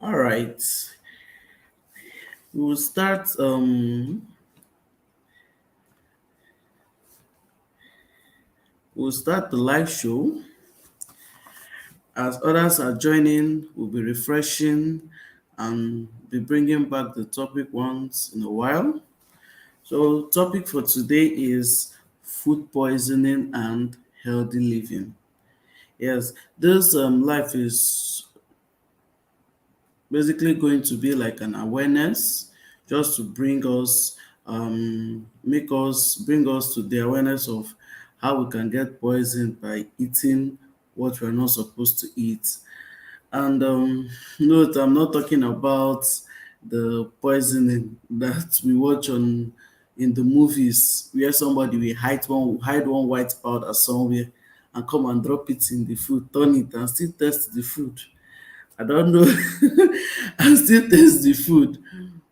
All right. We will start the live show. As others are joining, we'll be refreshing and be bringing back the topic once in a while. So, topic for today is food poisoning and healthy living. Yes, this life is basically going to be like an awareness just to bring us to the awareness of how we can get poisoned by eating what we're not supposed to eat. And note, I'm not talking about the poisoning that we watch on in the movies where somebody will hide one white powder somewhere and come and drop it in the food, turn it and still test the food. I don't know. I still taste the food.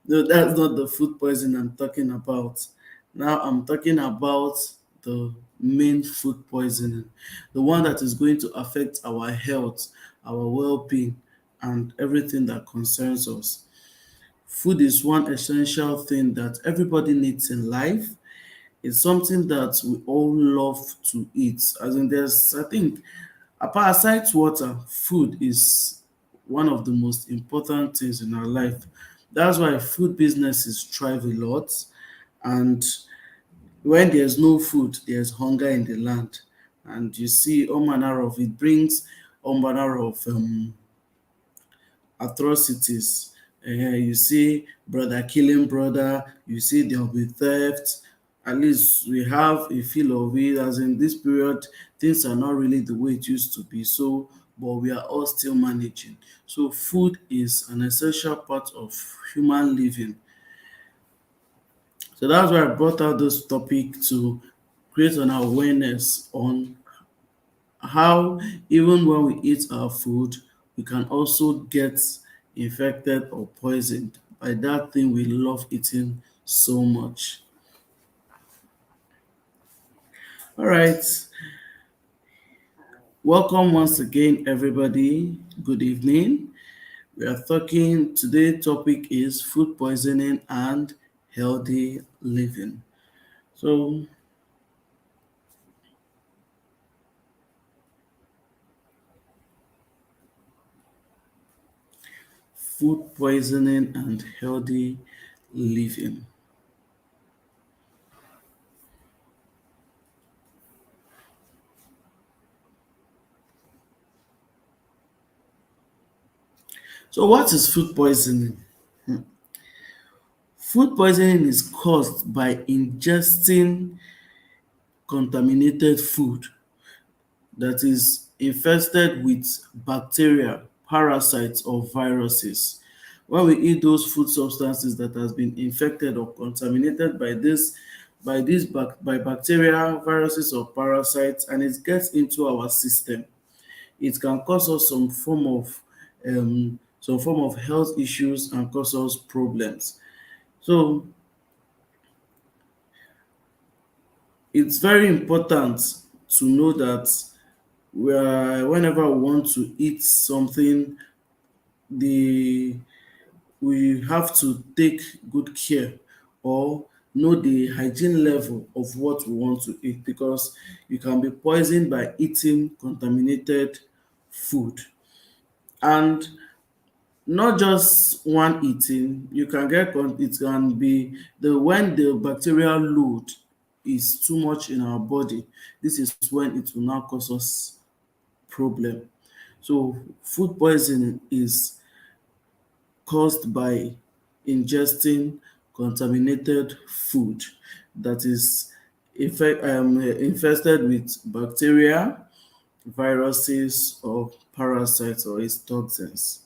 No, that's not the food poison I'm talking about. Now I'm talking about the main food poisoning, the one that is going to affect our health, our well-being, and everything that concerns us. Food is one essential thing that everybody needs in life. It's something that we all love to eat. As in, I think, apart aside water, food is one of the most important things in our life. That's why food businesses thrive a lot. And when there's no food, there's hunger in the land. And you see all manner of it brings all manner of atrocities. You see brother killing brother, you see there'll be theft. At least we have a feel of it, as in this period, things are not really the way it used to be. So, but we are all still managing. So, food is an essential part of human living. So that's why I brought out this topic to create an awareness on how even when we eat our food, we can also get infected or poisoned by that thing we love eating so much. All right, welcome once again, everybody. Good evening. We are talking today. Topic is food poisoning and healthy living. So, food poisoning and healthy living. So, what is food poisoning? Food poisoning is caused by ingesting contaminated food that is infested with bacteria, parasites, or viruses. When we eat those food substances that has been infected or contaminated by bacteria, viruses, or parasites, and it gets into our system, it can cause us some form of health issues and cause us problems. So it's very important to know that whenever we want to eat something, the we have to take good care or know the hygiene level of what we want to eat, because you can be poisoned by eating contaminated food. And not just one eating, you can it can be the when the bacterial load is too much in our body. This is when it will now cause us problem. So food poisoning is caused by ingesting contaminated food that is infested with bacteria, viruses, or parasites or its toxins.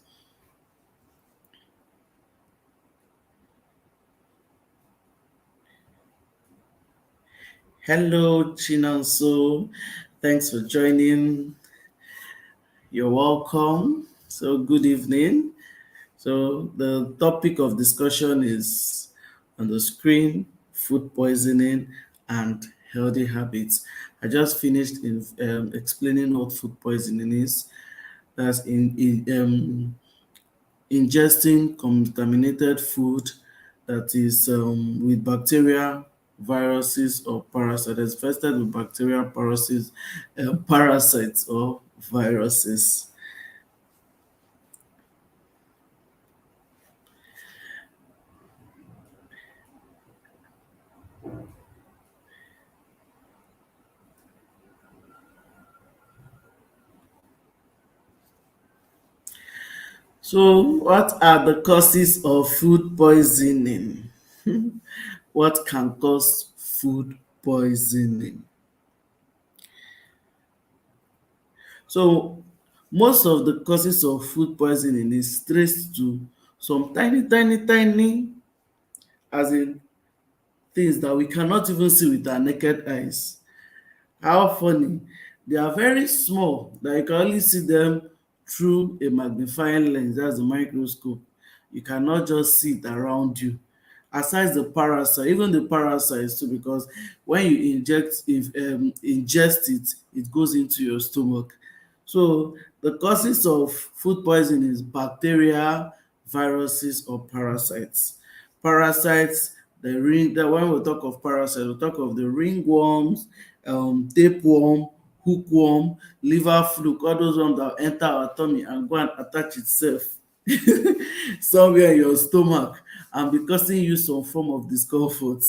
Hello, Chinonso. Thanks for joining. You're welcome. So, good evening. So, the topic of discussion is on the screen: food poisoning and healthy habits. I just finished explaining what food poisoning is. That's ingesting contaminated food that is with bacteria, viruses, or parasites, infested with bacteria, parasites, or viruses. So, what are the causes of food poisoning? What can cause food poisoning? So, most of the causes of food poisoning is traced to some tiny, tiny, tiny, as in things that we cannot even see with our naked eyes. How funny. They are very small that you can only see them through a magnifying lens, that's a microscope. You cannot just see it around you. Aside the parasite, even the parasites too, because when you ingest it, it goes into your stomach. So the causes of food poisoning is bacteria, viruses, or parasites. Parasites, when we talk of parasites, we talk of the ringworms, tapeworm, hookworm, liver fluke, all those ones that enter our tummy and go and attach itself somewhere in your stomach and be causing you some form of discomfort.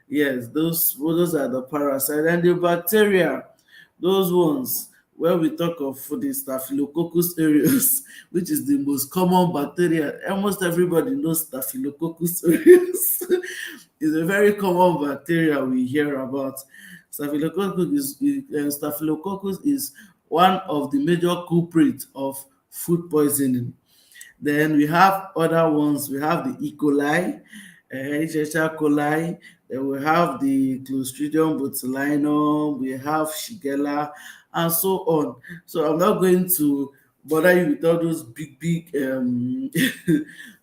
Yes, those are the parasites. And the bacteria, those ones, when we talk of the staphylococcus aureus, which is the most common bacteria, almost everybody knows staphylococcus aureus. It's a very common bacteria we hear about. Staphylococcus is one of the major culprits of food poisoning. Then we have other ones. We have the E. coli, Escherichia coli. Then we have the Clostridium botulinum. We have Shigella, and so on. So I'm not going to bother you with all those big, big,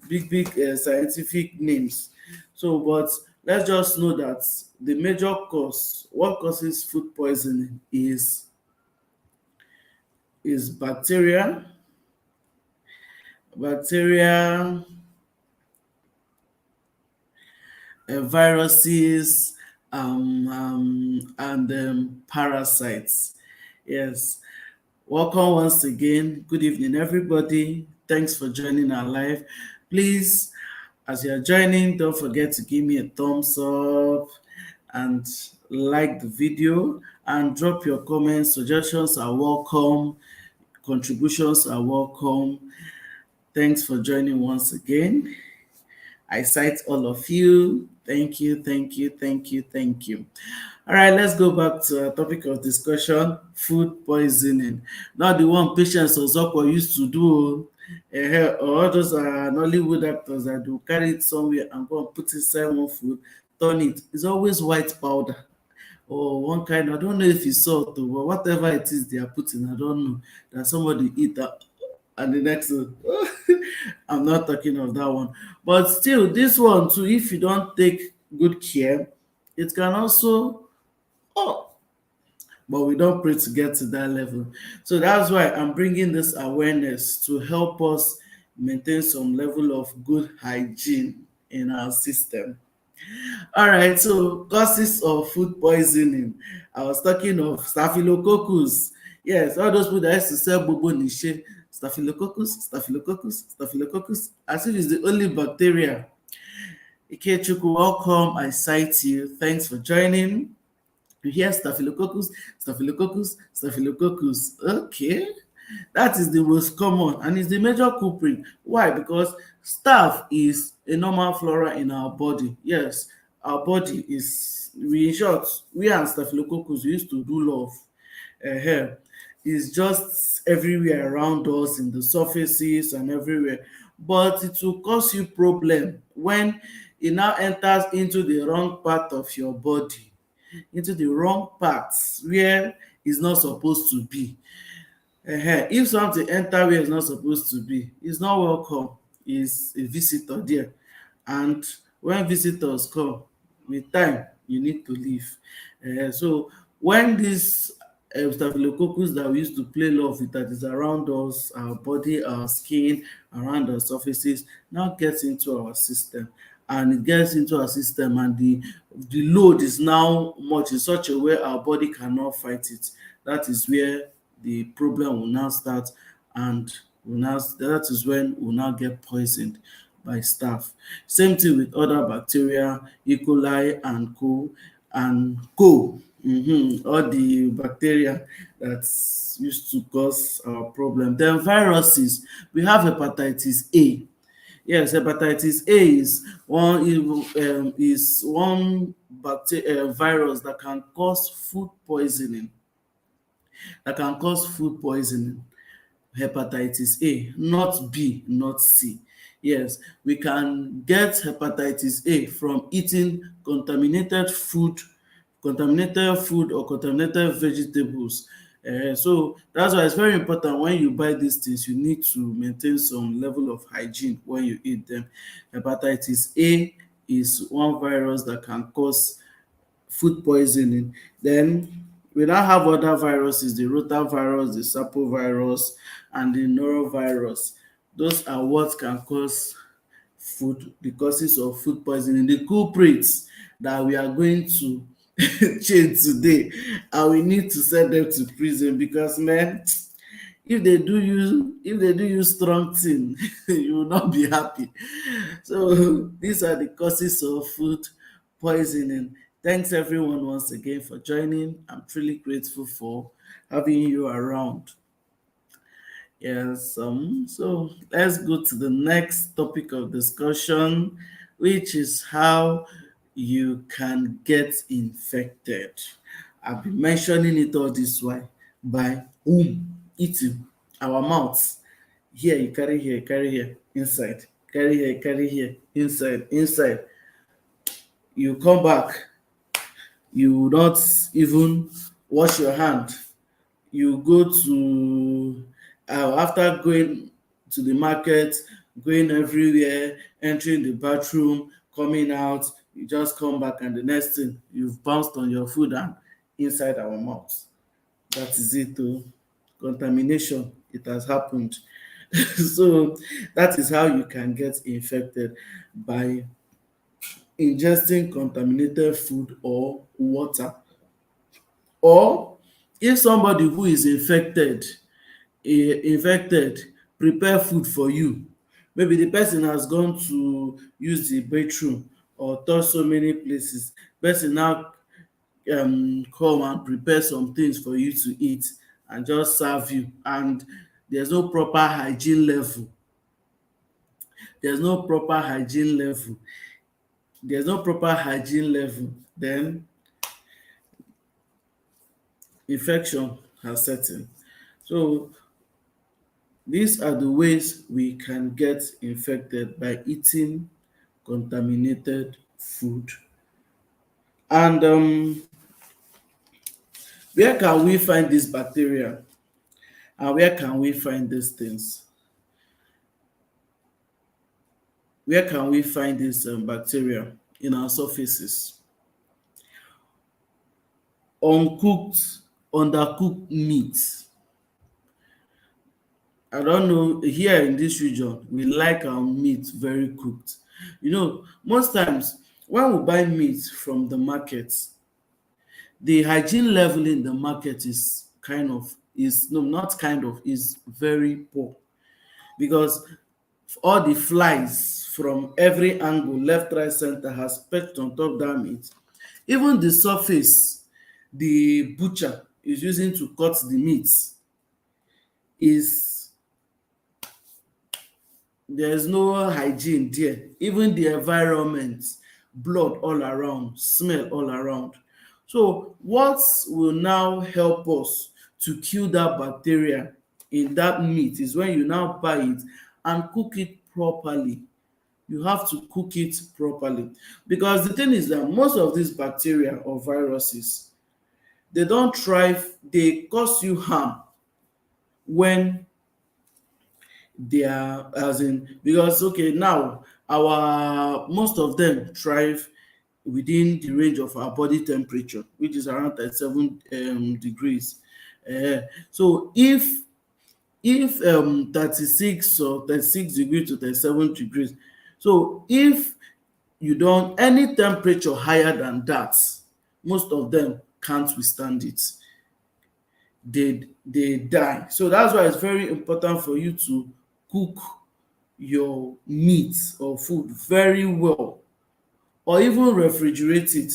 big, big scientific names. So, but let's just know that the major cause, what causes food poisoning, is bacteria, viruses, and parasites. Yes. Welcome once again. Good evening, everybody. Thanks for joining our live. Please, as you're joining, don't forget to give me a thumbs up and like the video and drop your comments. Suggestions are welcome. Contributions are welcome. Thanks for joining once again. I cite all of you. Thank you, thank you, thank you, thank you. All right, let's go back to our topic of discussion, food poisoning. Not the one Patience Ozokwo used to do, or all those are Nollywood actors that do carry it somewhere and go and put inside one food, turn it. It's always white powder or one kind, I don't know if it's salt or whatever it is they are putting, I don't know, that somebody eat that and the next one. I'm not talking of that one. But still, this one too, if you don't take good care, it can also, oh, but we don't pray to get to that level. So that's why I'm bringing this awareness to help us maintain some level of good hygiene in our system. All right, so causes of food poisoning. I was talking of staphylococcus. Yes, all those people that used to sell bobo niche, staphylococcus, as if it's the only bacteria. Ikechukwu, welcome. I cite you. Thanks for joining. You hear staphylococcus. Okay, that is the most common and is the major culprit. Why? Because staph is a normal flora in our body. Yes, our body is, we in short, we and staphylococcus we used to do love. Hair is just everywhere around us in the surfaces and everywhere, but it will cause you problem when it now enters into the wrong part of your body, into the wrong parts where it's not supposed to be. If something enter where it's not supposed to be, it's not welcome. It's a visitor there. And when visitors come, with time, you need to leave. So when this staphylococcus that we used to play love with, that is around us, our body, our skin, around our surfaces, now gets into our system. And it gets into our system, and the load is now much in such a way our body cannot fight it. That is where the problem will now start, and that is when we'll now get poisoned by staph. Same thing with other bacteria, E. coli and co. All the bacteria that used to cause our problem. Then viruses, we have hepatitis A. Yes, hepatitis A is one virus that can cause food poisoning. That can cause food poisoning. Hepatitis A, not B, not C. Yes, we can get hepatitis A from eating contaminated food or contaminated vegetables. So that's why it's very important when you buy these things, you need to maintain some level of hygiene when you eat them. Hepatitis A is one virus that can cause food poisoning. Then we now have other viruses, the rotavirus, the sapovirus, and the norovirus. Those are what can cause the causes of food poisoning, the culprits that we are going to change today, and we need to send them to prison because, man, if they do you strong thing, you will not be happy. So these are the causes of food poisoning. Thanks everyone once again for joining. I'm truly grateful for having you around. Yes, so let's go to the next topic of discussion, which is how you can get infected. I've been mentioning it all this while by eating our mouths. Here you carry here, inside. Carry here, inside. You come back, you not even wash your hand. You go to after going to the market, going everywhere, entering the bathroom, coming out, you just come back, and the next thing you've bounced on your food and inside our mouths. That is it oh. Contamination, it has happened. So that is how you can get infected, by ingesting contaminated food or water. Or if somebody who is infected prepare food for you, maybe the person has gone to use the bathroom or touch so many places, person now come and prepare some things for you to eat and just serve you, and there's no proper hygiene level. There's no proper hygiene level. There's no proper hygiene level. Then infection has set in. So these are the ways we can get infected by eating contaminated food. And where can we find this bacteria? And where can we find these things? Where can we find this bacteria? In our surfaces? Uncooked, undercooked meat. I don't know, here in this region, we like our meat very cooked. Most times when we buy meat from the market, the hygiene level in the market is no, not kind of, is very poor, because all the flies from every angle, left, right, center, has perched on top that meat. Even the surface the butcher is using to cut the meat, is there's no hygiene there. Even the environment, blood all around, smell all around. So what will now help us to kill that bacteria in that meat is when you now buy it and cook it properly. You have to cook it properly, because the thing is that most of these bacteria or viruses, they don't thrive, they cause you harm when they are, as in, because okay, now our most of them thrive within the range of our body temperature, which is around 37 degrees. Uh, so if 36 or 36 degrees to 37 degrees, so if you don't any temperature higher than that, most of them can't withstand it. They die. So that's why it's very important for you to cook your meat or food very well, or even refrigerate it,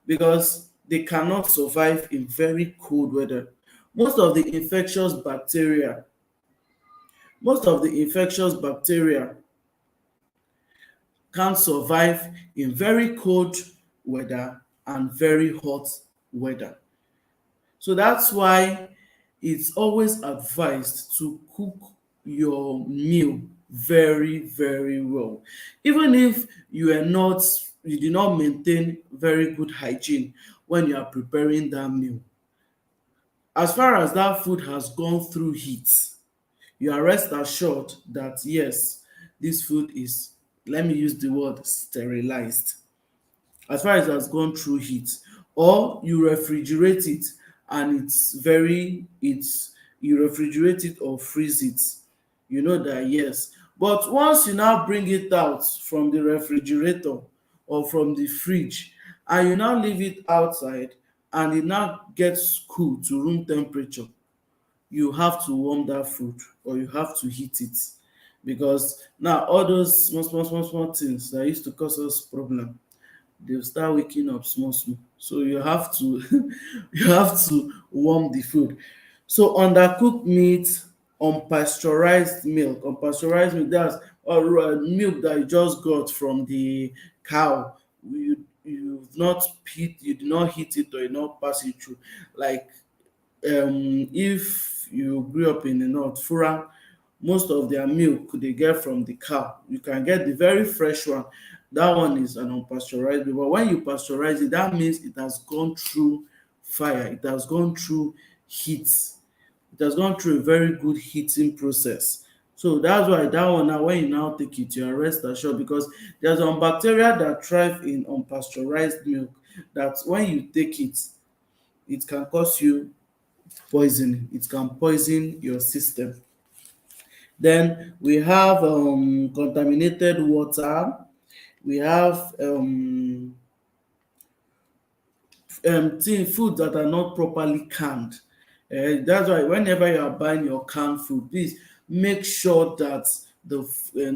because they cannot survive in very cold weather. Most of the infectious bacteria, most of the infectious bacteria can survive in very cold weather and very hot weather. So that's why it's always advised to cook your meal very, very well. Even if you do not maintain very good hygiene when you are preparing that meal. As far as that food has gone through heat, you are rest assured that yes, this food is, let me use the word, sterilized. As far as it has gone through heat, or you refrigerate it and it's you refrigerate it or freeze it, you know that yes. But once you now bring it out from the refrigerator or from the fridge, and you now leave it outside and it now gets cool to room temperature, you have to warm that food or you have to heat it, because now all those small things that used to cause us problem, they'll start waking up small small. So you have to you have to warm the food. So undercooked meat, unpasteurized milk, that's milk that you just got from the cow. You did not heat it or you not pass it through. Like if you grew up in the north, fura, most of their milk they get from the cow. You can get the very fresh one. That one is an unpasteurized milk. But when you pasteurize it, that means it has gone through fire, it has gone through heat, it has gone through a very good heating process. So that's why that one now, when you now take it, you are rest assured, because there's some bacteria that thrive in unpasteurized milk, that when you take it, it can cause you poisoning. It can poison your system. Then we have contaminated water. We have food that are not properly canned. That's why whenever you are buying your canned food, please make sure that the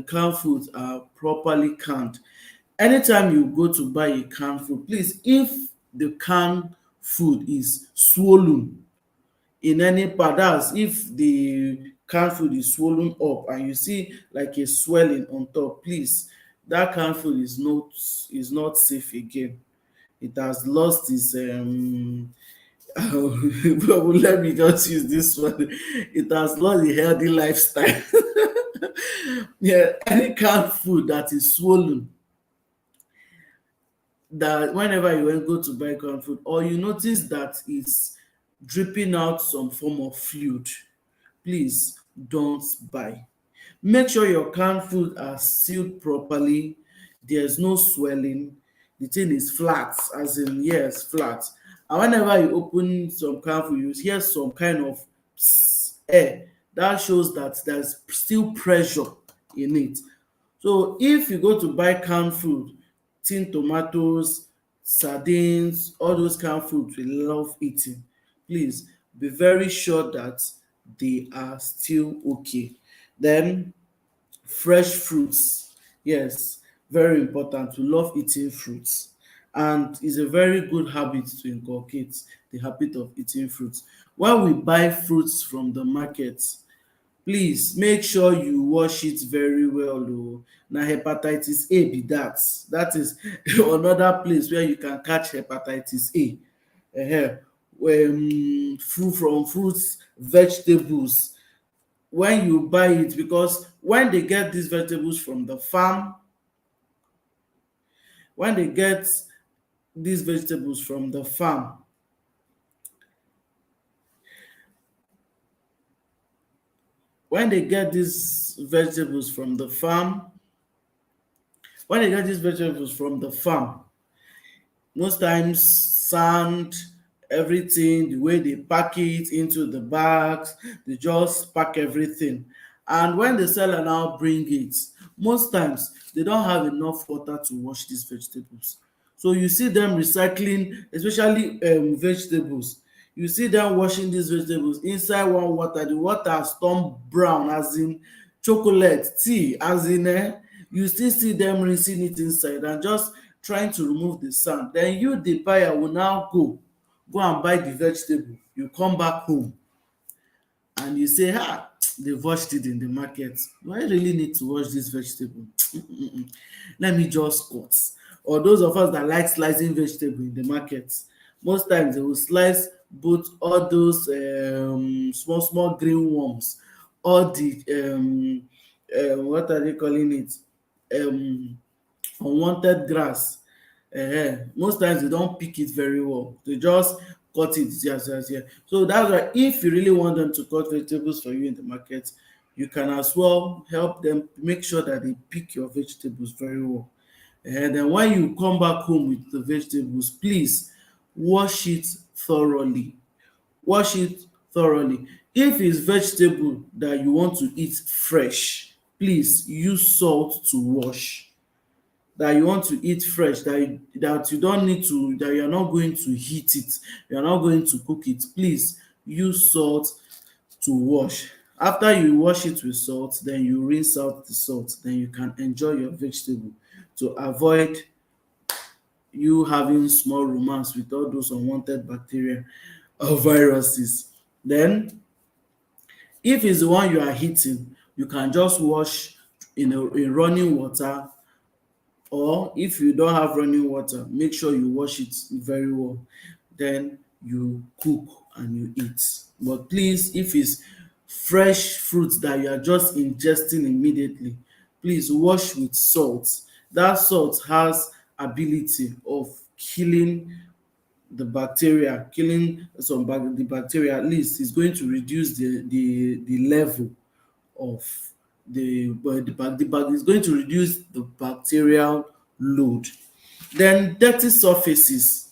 canned foods are properly canned. Anytime you go to buy a canned food, please, if the canned food is swollen in any part, that's if the canned food is swollen up and you see like a swelling on top, please, that canned food is not safe again. It has lost its well, let me just use this one. It has lost a healthy lifestyle. Yeah, any canned food that is swollen, that whenever you go to buy canned food, or you notice that it's dripping out some form of fluid, please don't buy. Make sure your canned food are sealed properly, there's no swelling, the thing is flat, as in yes, flat. And whenever you open some canned food, you hear some kind of air. That shows that there's still pressure in it. So if you go to buy canned food, tin tomatoes, sardines, all those canned food we love eating, please be very sure that they are still okay. Then fresh fruits, yes, very important. We love eating fruits, and it's a very good habit to inculcate, the habit of eating fruits. When we buy fruits from the market, please make sure you wash it very well o. Na hepatitis A be that. That is another place where you can catch hepatitis A. Fruit, from fruits, vegetables, when you buy it, because when they get these vegetables from the farm, when they get these vegetables from the farm, when they get these vegetables from the farm, when they get these vegetables from the farm, Most times sand, everything, the way they pack it into the bags, they just pack everything. And when the seller now bring it, most times they don't have enough water to wash these vegetables. So you see them recycling, especially vegetables. You see them washing these vegetables inside one water. The water has turned brown, as in chocolate, tea, as in you still see them rinsing it inside and just trying to remove the sand. Then you, the buyer, will now go and buy the vegetable. You come back home and you say, ah, they've washed it in the market. Do I really need to wash this vegetable? Let me just cut. Or those of us that like slicing vegetable in the market, most times they will slice both all those small small green worms, all the what are they calling it, um unwanted grass. Most times they don't pick it very well, they just cut it, yes. So that's why if you really want them to cut vegetables for you in the market, you can as well help them make sure that they pick your vegetables very well. And then when you come back home with the vegetables, please wash it thoroughly. Wash it thoroughly. If it's vegetable that you want to eat fresh, please use salt to wash. That you want to eat fresh, that you don't need to, that you're not going to heat it, you're not going to cook it, please use salt to wash. After you wash it with salt, then you rinse out the salt, then you can enjoy your vegetable, to avoid you having small romance with all those unwanted bacteria or viruses. Then if it's the one you are heating, you can just wash in running water, or if you don't have running water, make sure you wash it very well. Then you cook and you eat. But please, if it's fresh fruit that you are just ingesting immediately, please wash with salt. That salt has ability of killing the bacteria, killing the bacteria. At least it's going to reduce the level of the is going to reduce the bacterial load. Then dirty surfaces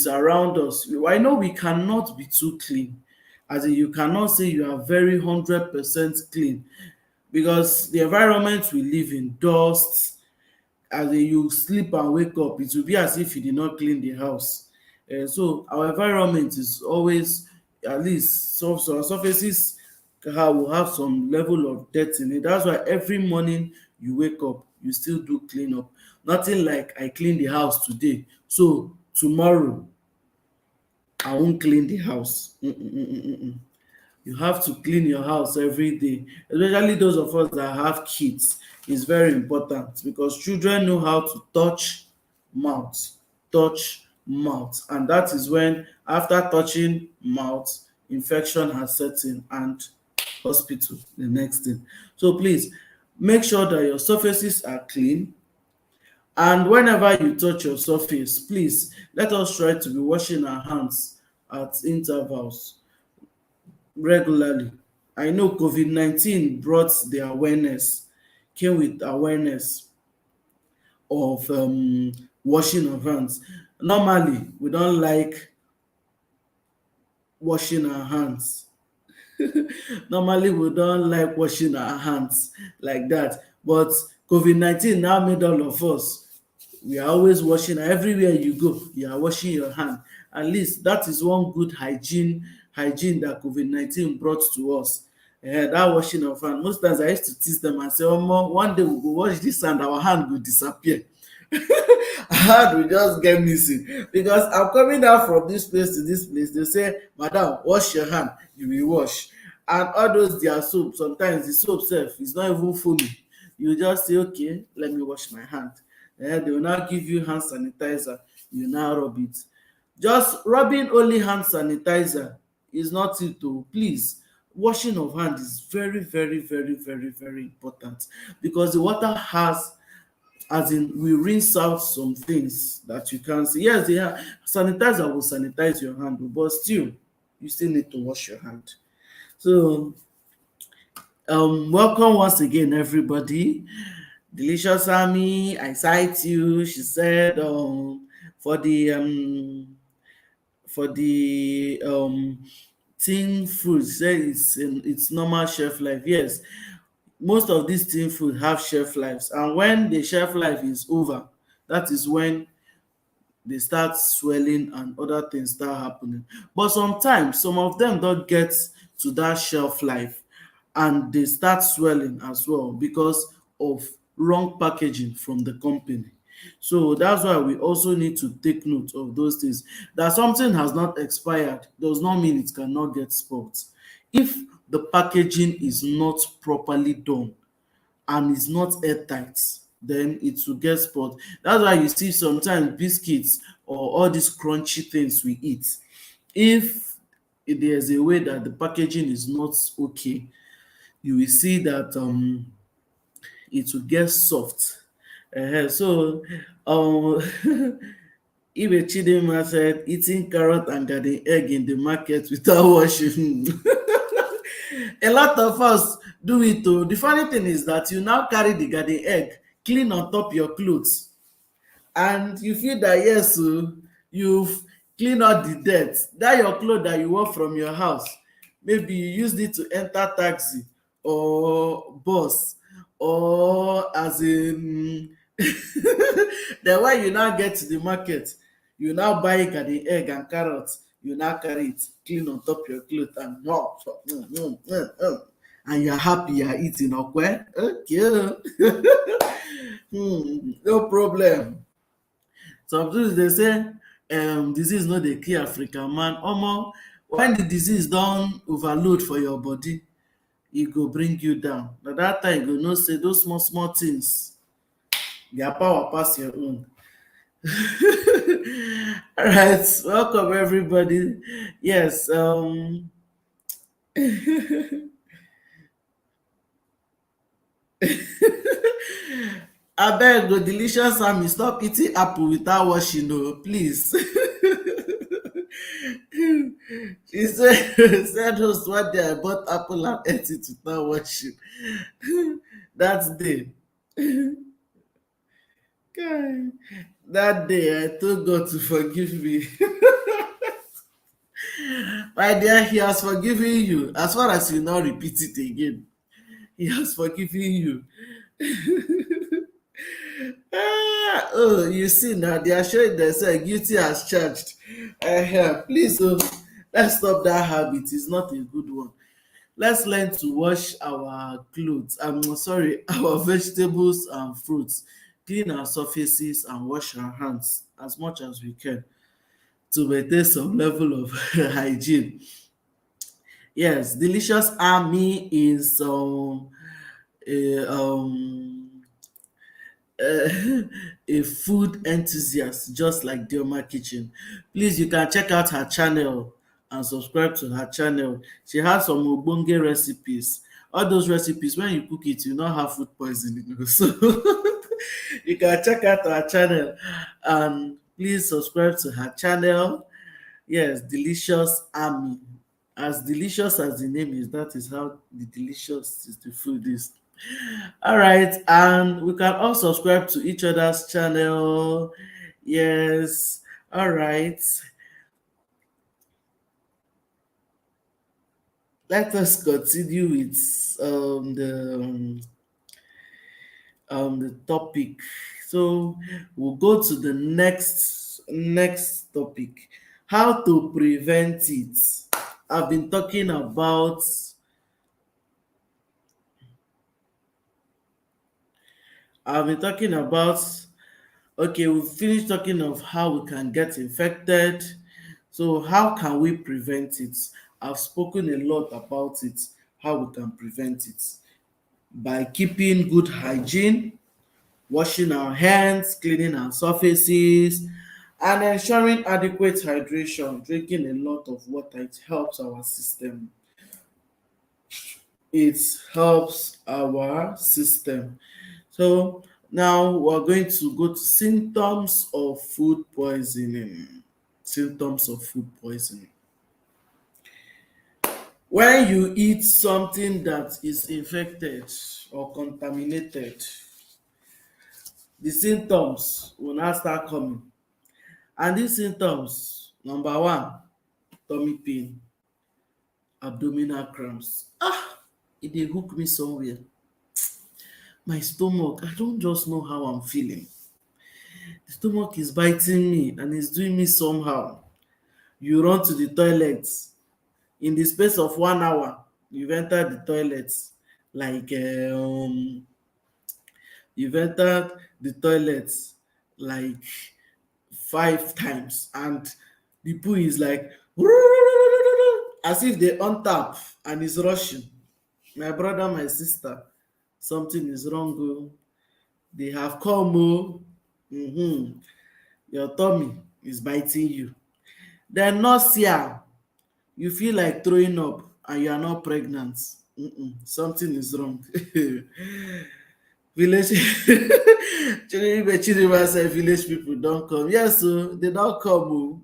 around us. I know we cannot be too clean, as in you cannot say you are very 100% clean, because the environment we live in, dust, as in you sleep and wake up, it will be as if you did not clean the house. So our environment is always, at least some surfaces will have some level of dirt in it. That's why every morning you wake up, you still do clean up. Nothing like I clean the house today, so tomorrow I won't clean the house. You have to clean your house every day, especially those of us that have kids. It's very important because children know how to mouth touch mouth, and that is when, after touching mouth, infection has set in and hospital the next thing. So please make sure that your surfaces are clean, and whenever you touch your surface, please let us try to be washing our hands at intervals regularly. I know COVID-19 brought the awareness, came with awareness of washing of hands. Normally, we don't like washing our hands. Normally, we don't like washing our hands like that. But COVID-19 now made all of us, we are always washing. Everywhere you go, you are washing your hand. At least that is one good hygiene that COVID-19 brought to us. That washing of hand. Most times I used to tease them and say, Omo, one day we go wash this hand, our hand will disappear. Hand will just get missing, because I'm coming out from this place to this place. They say, Madam, wash your hand. You will wash. And all those their soap, sometimes the soap self is not even foaming. You just say, okay, let me wash my hand. They will now give you hand sanitizer. You now rub it. Just rubbing only hand sanitizer is not it o. Please, washing of hand is very very very very very important, because the water has, as in, we rinse out some things that you can't see. Yes, they are, sanitizer will sanitize your hand, but still you still need to wash your hand. So welcome once again, everybody. Delicious Army, I cite you. She said for the tin food, she said it's normal shelf life. Yes, most of these tin food have shelf lives, and when the shelf life is over, that is when they start swelling and other things start happening. But sometimes some of them don't get to that shelf life and they start swelling as well because of wrong packaging from the company. So that's why we also need to take note of those things. That something has not expired does not mean it cannot get spoiled. If the packaging is not properly done and is not airtight, then it will get spoiled. That's why you see sometimes biscuits or all these crunchy things we eat, if there's a way that the packaging is not okay, you will see that it will get soft. So um Ibe Chidinma said eating carrot and garden egg in the market without washing. A lot of us do it o. The funny thing is that you now carry the garden egg clean on top your clothes, and you feel that yes you've clean out the dirt. Dat your cloth that you wore from your house, maybe you used it to enter taxi or bus, or as in then when you now get to the market, you now buy garden egg and carrot, you now carry it clean on top your cloth and and you are happy you are eating okwe. Okay. No problem. Sometimes they say disease no dey kill African man. Omo, when the disease don overload for your body, e go bring you down. Na dat time you go know say those small small things their power pass your own. Alright, welcome everybody. Yes, abeg o, delicious Sammy, stop eating apple without washing o, please. She said host one day I bought apple and ate it without washing. That day, Kai, that day I told God to forgive me. My dear, he has forgiven you as far as you not repeat it again. He has forgiven you. Oh, you see now they are showing themselves guilty as charged. Please, let's stop that habit. It's not a good one. Let's learn to wash our clothes. I'm sorry, our vegetables and fruits, clean our surfaces and wash our hands as much as we can to maintain some level of hygiene. Yes, delicious army is a a food enthusiast just like Dioma Kitchen. Please, you can check out her channel and subscribe to her channel. She has some ogbonge recipes. All those recipes, when you cook it, you not have food poisoning. So you can check out her channel and please subscribe to her channel. Yes, Delicious Army. As delicious as the name is, that is how the delicious is the food is. All right, and we can all subscribe to each other's channel. Yes. All right. Let us continue with the topic. So we'll go to the next topic. How to prevent it. I've been talking about I've been talking about okay, we finished talking of how we can get infected. So how can we prevent it? I've spoken a lot about it, how we can prevent it. By keeping good hygiene, washing our hands, cleaning our surfaces, and ensuring adequate hydration, drinking a lot of water. It helps our system. It helps our system. So now we're going to go to symptoms of food poisoning. Symptoms of food poisoning. When you eat something that is infected or contaminated, the symptoms will now start coming. And these symptoms, number one, tummy pain, abdominal cramps. E dey hook me somewhere. My stomach, I don't just know how I'm feeling. The stomach is biting me and it's doing me somehow. You run to the toilet. In the space of 1 hour, you've entered the toilet like you've entered the toilet like 5 times, and the poo is like as if they on tap and is rushing. My brother, my sister, something is wrong oh. They have come oh. Your tummy is biting you. Then nausea, you feel like throwing up and you are not pregnant. Something is wrong. Village Chidinma say village people don come. Yes o, they don come o.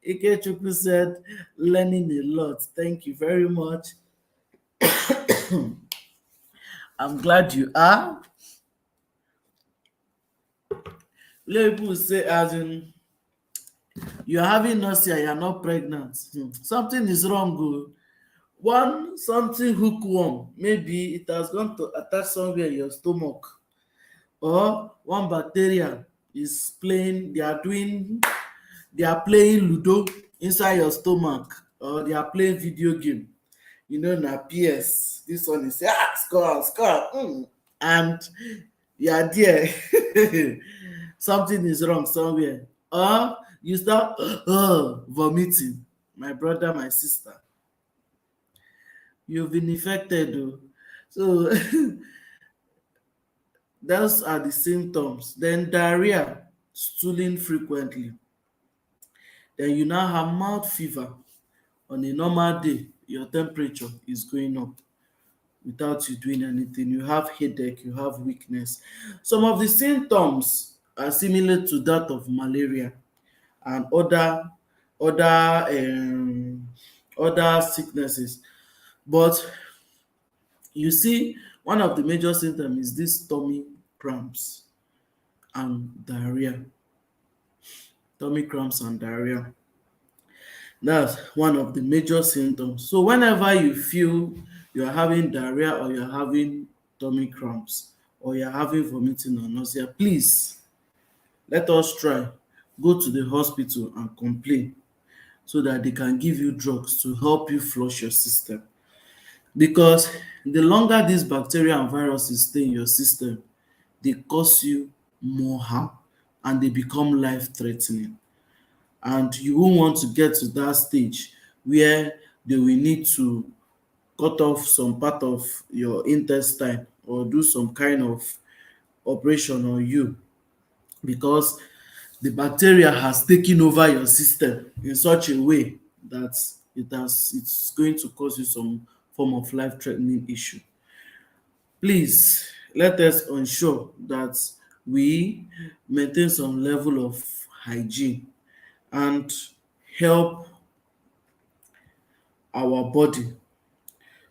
Ikechukwu said learning a lot. Thank you very much. I'm glad you are. Village people say as in you are having nausea, you are not pregnant. Something is wrong o. One something hookworm, maybe it has gone to attach somewhere in your stomach, or one bacteria is playing, they are playing ludo inside your stomach, or they are playing video game. You know na PS, this one is say score score, and you are there. Something is wrong somewhere, or you start vomiting. My brother, my sister, you've been infected o. So those are the symptoms. Then diarrhea, stooling frequently. Then you now have mild fever. On a normal day, your temperature is going up without you doing anything. You have headache, you have weakness. Some of the symptoms are similar to that of malaria and other other sicknesses. But you see, one of the major symptoms is this tummy cramps and diarrhea. Tummy cramps and diarrhea. That's one of the major symptoms. So whenever you feel you're having diarrhea, or you're having tummy cramps, or you're having vomiting or nausea, please let us try go to the hospital and complain, so that they can give you drugs to help you flush your system. Because the longer these bacteria and viruses stay in your system, they cause you more harm and they become life threatening. And you won't want to get to that stage where they will need to cut off some part of your intestine or do some kind of operation on you, because the bacteria has taken over your system in such a way that it's going to cause you some form of life threatening issue. Please let us ensure that we maintain some level of hygiene and help our body.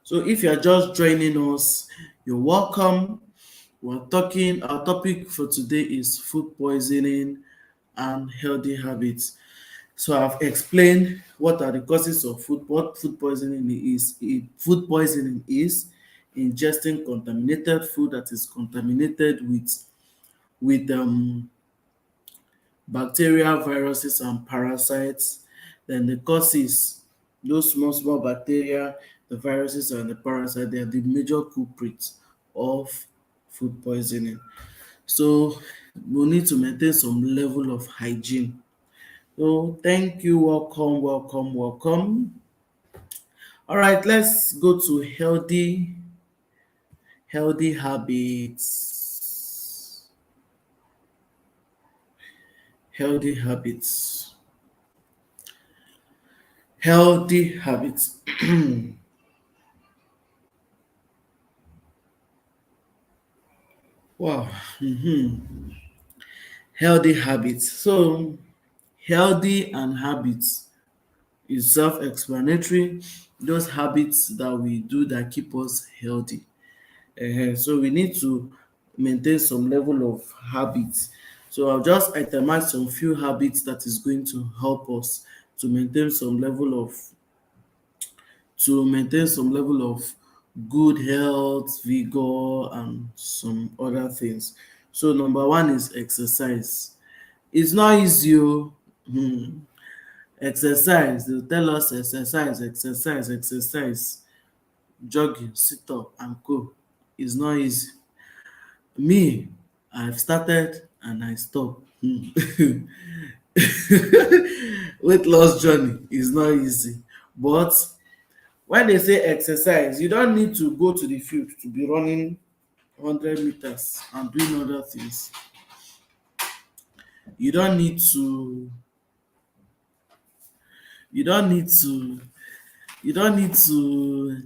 So if you are just joining us, you're welcome. Our topic for today is food poisoning and healthy habits. So I've explained what are the causes of what food poisoning is. Food poisoning is ingesting contaminated food that is contaminated with bacteria, viruses, and parasites. Then the causes, those small bacteria, the viruses, and the parasites, they are the major culprits of food poisoning. So we need to maintain some level of hygiene. So thank you, welcome, welcome, welcome. All right, let's go to healthy habits. Healthy habits. Healthy habits. Wow. Healthy habits. So healthy and habits is self-explanatory. Those habits that we do that keep us healthy. So we need to maintain some level of habits. So I'll just itemize some few habits that is going to help us to maintain some level of good health, vigor, and some other things. So number one is exercise. It's not easy. Oh. Exercise, they'll tell us exercise, exercise, exercise, jogging, sit up and go. It's not easy. Me, I've started and I stop. Weight loss journey is not easy. But when they say exercise, you don't need to go to the field to be running 100 meters and doing other things. You don't need to, you don't need to you don't need to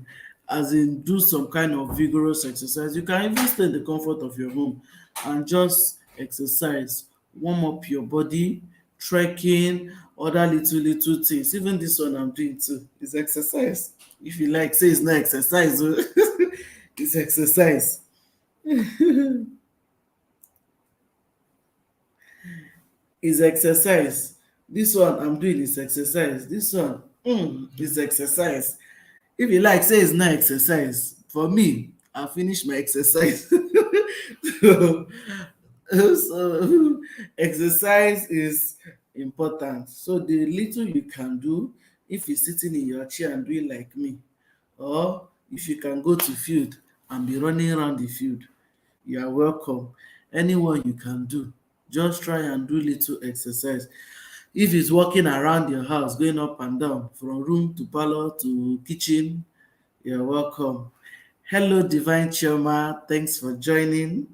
as in do some kind of vigorous exercise. You can even stay in the comfort of your home and just exercise, warm up your body, trekking, other little things. Even this one I'm doing too is exercise. If you like say it's not exercise oh, it's exercise. Is exercise. This one I'm doing is exercise. This one is exercise. If you like say it's not exercise, for me I finish my exercise. so, so exercise is important. So the little you can do, if you're sitting in your chair and doing like me, or if you can go to field and be running around the field, you are welcome. Anyone you can do, just try and do little exercise. If it's walking around your house, going up and down from room to parlor to kitchen, you're welcome. Hello, Divine Choma. Thanks for joining.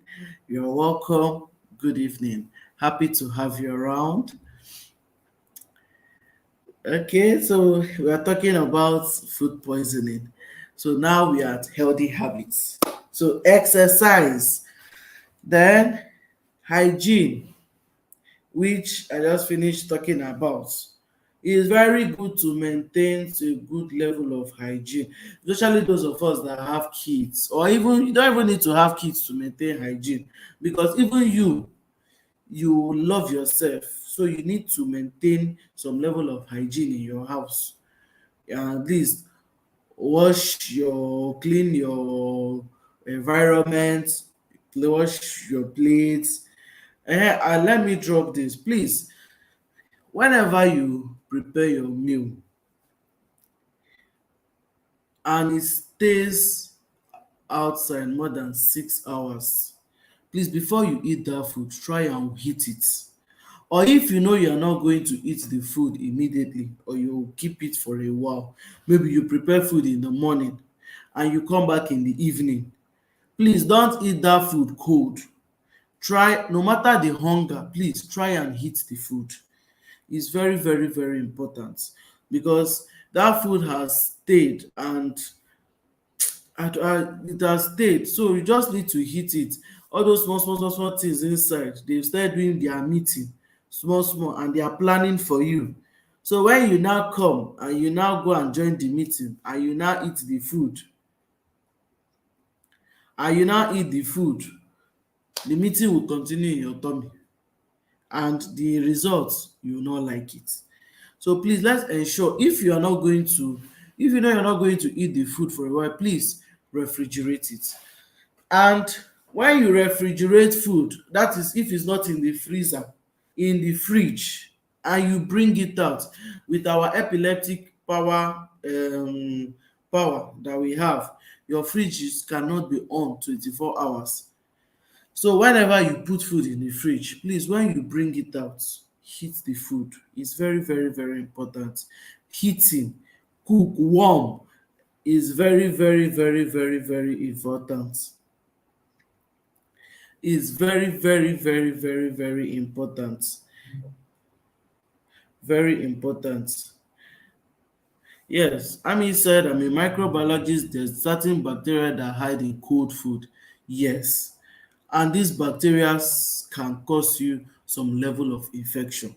You're welcome. Good evening. Happy to have you around. Okay, so we are talking about food poisoning. So now we are at healthy habits. So exercise, then hygiene, which I just finished talking about. It is very good to maintain a good level of hygiene, especially those of us that have kids, or even you don't even need to have kids to maintain hygiene, because even you love yourself, so you need to maintain some level of hygiene in your house. At least clean your environment, wash your plates. And let me drop this, please. Whenever you prepare your meal and it stays outside more than 6 hours, please before you eat that food, try and heat it. Or if you know you're not going to eat the food immediately, or you keep it for a while, maybe you prepare food in the morning and you come back in the evening, please don't eat that food cold. Try, no matter the hunger, please try and heat the food. It's very, very, very important, because that food has stayed and it has stayed. So you just need to heat it. All those small things inside, they've started doing their meeting small, small, and they are planning for you. So when you now come and you now go and join the meeting and you now eat the food, the meeting will continue in your tummy, and the results you will not like it. So please let's ensure, if you know you're not going to eat the food for a while, please refrigerate it. And when you refrigerate food, that is if it's not in the freezer, in the fridge, and you bring it out, with our epileptic power that we have, your fridges cannot be on 24 hours. So whenever you put food in the fridge, please, when you bring it out, heat the food. It's very, very, very important. Heating, cook warm, is very, very, very, very, very important. Is very, very, very, very, very important. Very important. Yes, Ami said I'm a microbiologist. There's certain bacteria that hide in cold food. Yes, and these bacteria can cause you some level of infection,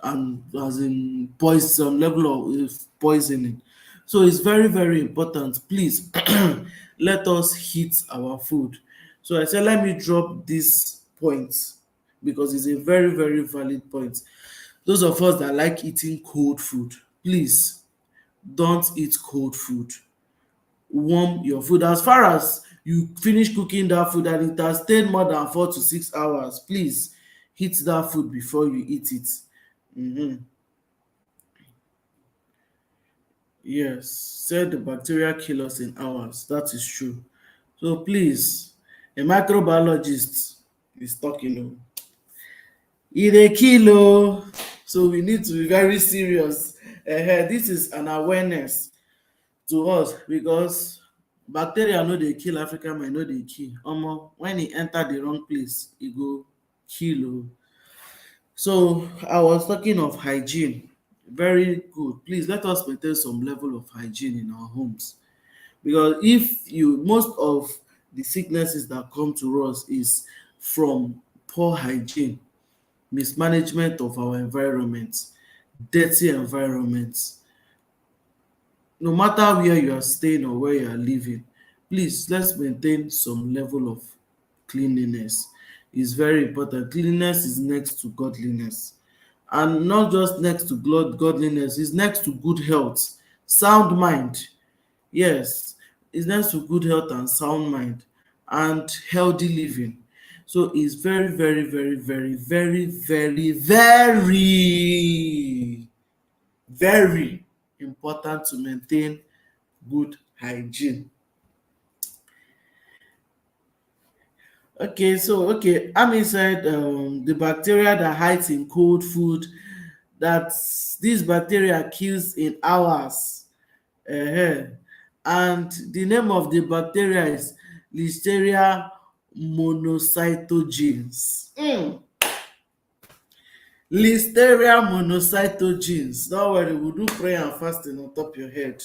and as in poison, some level of poisoning. So it's very, very important. Please let us heat our food. So I said, let me drop this point because it's a very, very valid point. Those of us that like eating cold food, please don't eat cold food. Warm your food. As far as you finish cooking that food and it has stayed more than 4 to 6 hours, please heat that food before you eat it. Mhm. Yes, said the bacteria kill us in hours. That is true. So please, a microbiologist is talking. E dey kill So we need to be very serious. This is an awareness to us because bacteria no dey kill, African man no dey kill. Omo, when e enter the wrong place, e go kill So I was talking of hygiene. Very good. Please let us maintain some level of hygiene in our homes. Because if you most of the sicknesses that come to us is from poor hygiene, mismanagement of our environment, dirty environment. No matter where you are staying or where you are living, please let's maintain some level of cleanliness. It's very important. Cleanliness is next to godliness. And not just next to godliness, it's next to good health, sound mind. Yes, it's next to good health and sound mind and healthy living. So it's very, very, very, very, very, very, very, very important to maintain good hygiene. Okay, Ami said the bacteria that hides in cold food, that this bacteria kills in hours. And the name of the bacteria is Listeria monocytogenes. Listeria monocytogenes. Don't worry, we'll do prayer and fasting on top your head.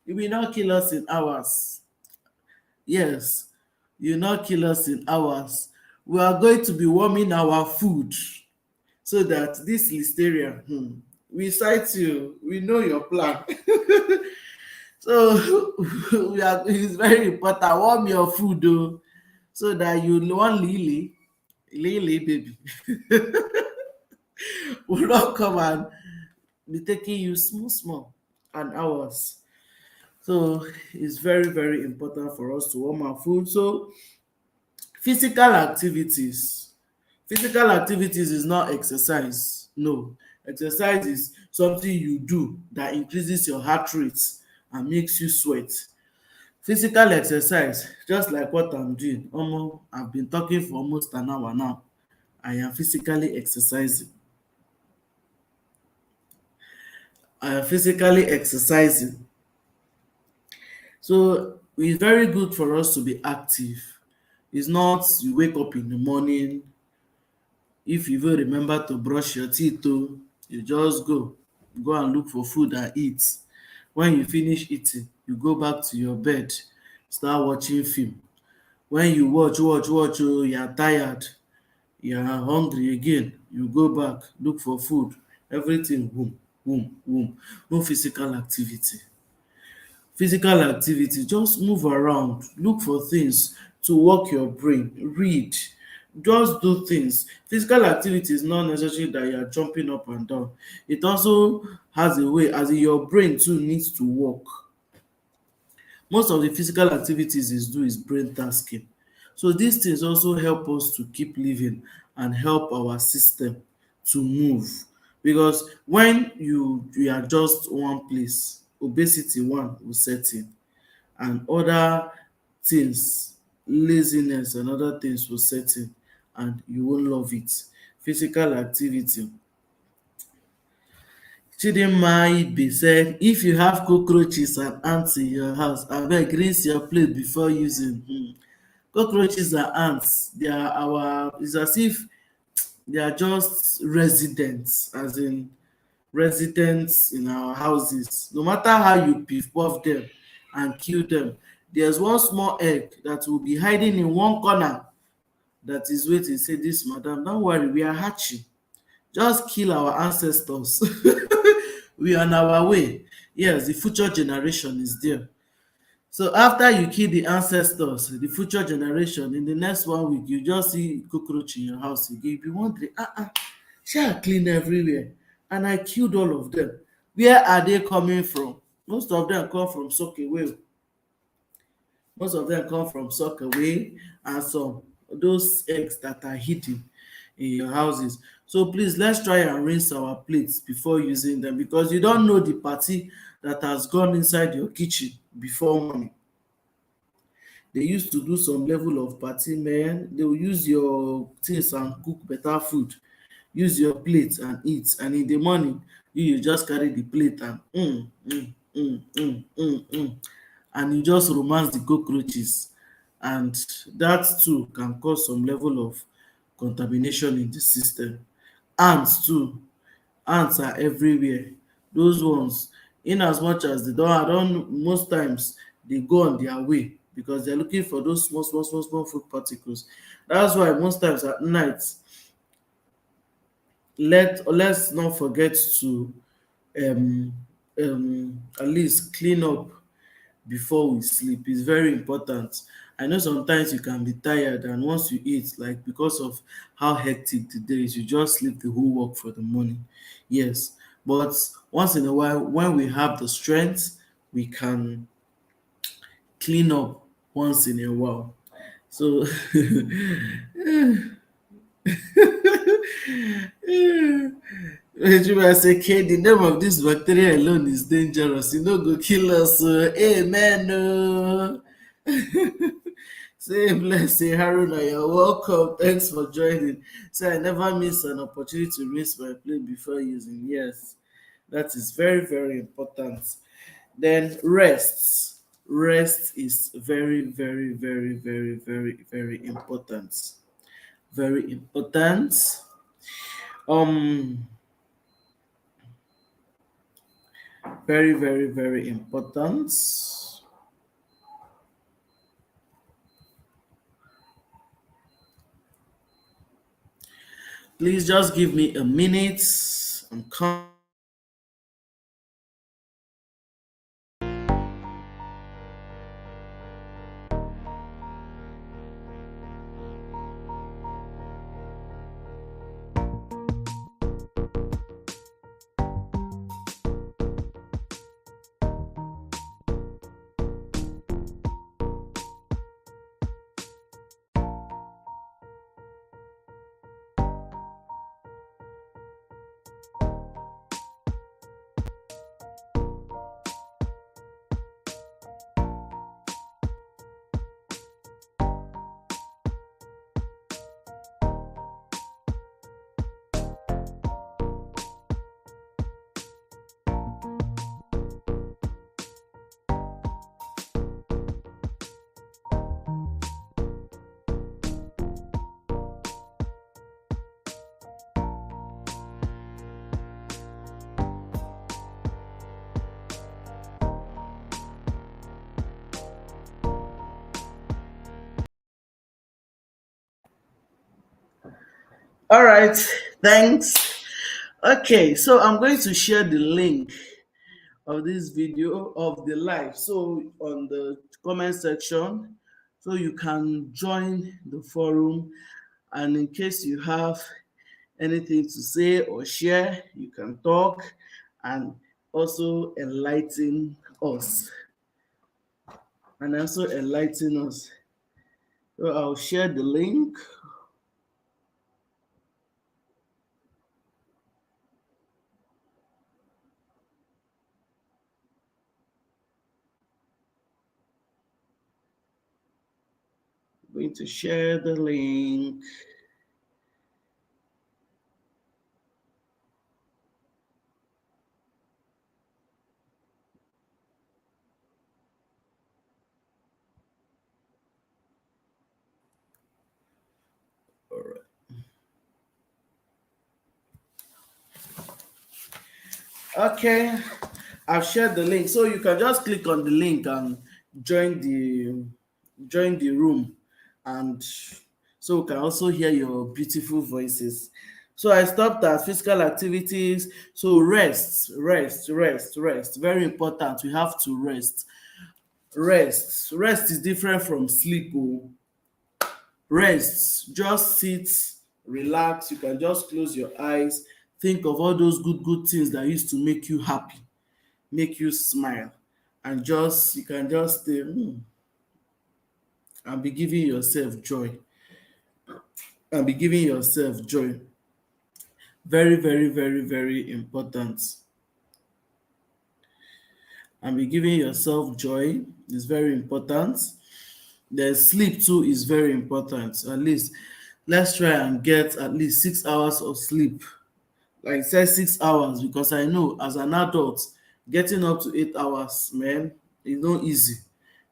It will not kill us in hours. Yes, you will not kill us in hours. We are going to be warming our food so that this listeria, we cite you, we know your plan. So it's very important. Warm your food though, so that you want Lily baby will not come and be taking you small, small and hours. So it's very, very important for us to warm our food. So physical activities. Physical activities is not exercise. No. Exercise is something you do that increases your heart rate and makes you sweat. Physical exercise, just like what I'm doing. I've been talking for almost an hour now. I am physically exercising. I am physically exercising. So it's very good for us to be active. It's not you wake up in the morning, if you even remember to brush your teeth you just go and look for food and eat. When you finish eating, you go back to your bed, start watching film. When you watch you are tired, you are hungry again, you go back look for food, everything boom. No physical activity. Physical activity, just move around, look for things to work your brain, read, just do things. Physical activity is not necessarily that you are jumping up and down. It also has a way, as in your brain too needs to work. Most of the physical activities is brain tasking. So these things also help us to keep living and help our system to move. Because when you are just one place, obesity one will set in, and other things, laziness and other things will set in, and you won't love it. Physical activity. Chidinma Ibe said, if you have cockroaches and ants in your house, abeg rinse your plate before using. Cockroaches and ants, they are our, it's as if they are just residents, as in residents in our houses. No matter how you piff puff them and kill them, there's one small egg that will be hiding in one corner that is waiting. Say, this madam, don't worry, we are hatching. Just kill our ancestors. We are on our way. Yes, the future generation is there. So after you kill the ancestors, the future generation, in the next 1 week, you just see cockroach in your house again. You be wondering, shey I clean everywhere and I killed all of them. Where are they coming from? Most of them come from soakaway. Most of them come from soakaway, and some those eggs that are hidden in your houses. So please, let's try and rinse our plates before using them, because you don't know the party that has gone inside your kitchen before morning. They used to do some level of party, man. They will use your things and cook better food, use your plate and eat, and in the morning you just carry the plate and and you just romance the cockroaches, and that too can cause some level of contamination in the system. Ants too, ants are everywhere. Those ones, in as much as they don, I don, most times dey go on their way because they're looking for those small small small small food particles. That's why most times at night, let's not forget to um at least clean up before we sleep. It's very important. I know sometimes you can be tired, and once you eat, like because of how hectic the day is, you just sleep the whole work for the morning. Yes, but once in a while, when we have the strength, we can clean up once in a while. So Ejima say, "K, the name of this bacteria alone is dangerous. E no go kill us o. Amen o." Say bless, say Haruna, you're welcome. Thanks for joining. Say I never miss an opportunity to rinse my plate before using. Yes, that is very, very important. Then rest. Rest is very, very, very, very, very, very important. Very important. Um, very, very, very important. Please just give me a minute. I'm coming. All right, thanks. Okay, so I'm going to share the link of this video of the live so on the comment section, so you can join the forum, and in case you have anything to say or share, you can talk and also enlighten us, so I'll share the link. I'm going to share the link. All right. Okay, I've shared the link, so you can just click on the link and join the join the room, and so we can also hear your beautiful voices. So I stopped at physical activities. So rest, rest, rest, rest. Very important. We have to rest. Rest is different from sleep. Oh. Rest, just sit, relax. You can just close your eyes, think of all those good things that used to make you happy, make you smile, and just you can just stay and be giving yourself joy, and be giving yourself joy. Very, very, very, very important. And be giving yourself joy is very important. Then sleep too is very important. At least let's try and get at least 6 hours of sleep. Like say 6 hours, because I know as an adult, getting up to 8 hours, man, is not easy.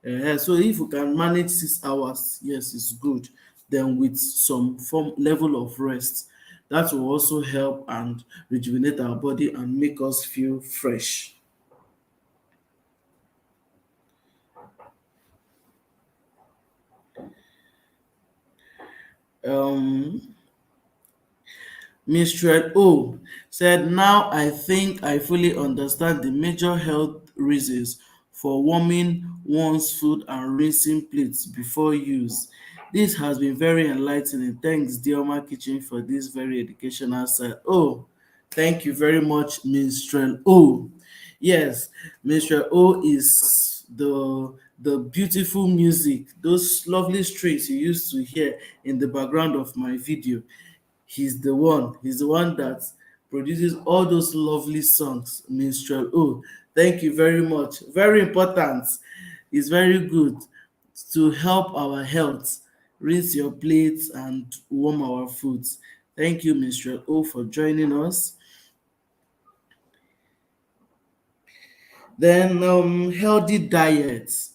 So if you can manage 6 hours, yes, it's good. Then with some form level of rest, that will also help and rejuvenate our body and make us feel fresh. Um, Mr. O said, now I think I fully understand the major health reasons for warming one's food and rinsing plates before use. This has been very enlightening. Thanks, Dioma Kitchen, for this very educational side. Oh, thank you very much, Mr. O. Yes, Mr. O is the beautiful music, those lovely strings you used to hear in the background of my video. He's the one that produces all those lovely songs. Minstrel, oh, thank you very much. Very important. It's very good to help our health. Rinse your plates and warm our foods. Thank you, Minstrel, oh, for joining us. Then healthy diets.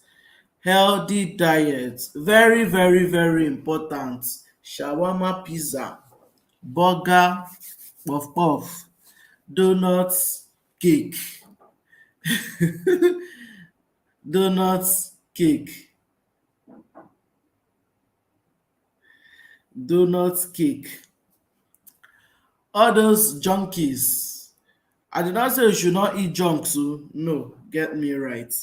Healthy diets. Very, very, very important. Shawarma pizza, burger, puff puff, donuts, cake, donuts, cake, donuts, cake. All those junkies. I did not say you should not eat junk, so no, get me right.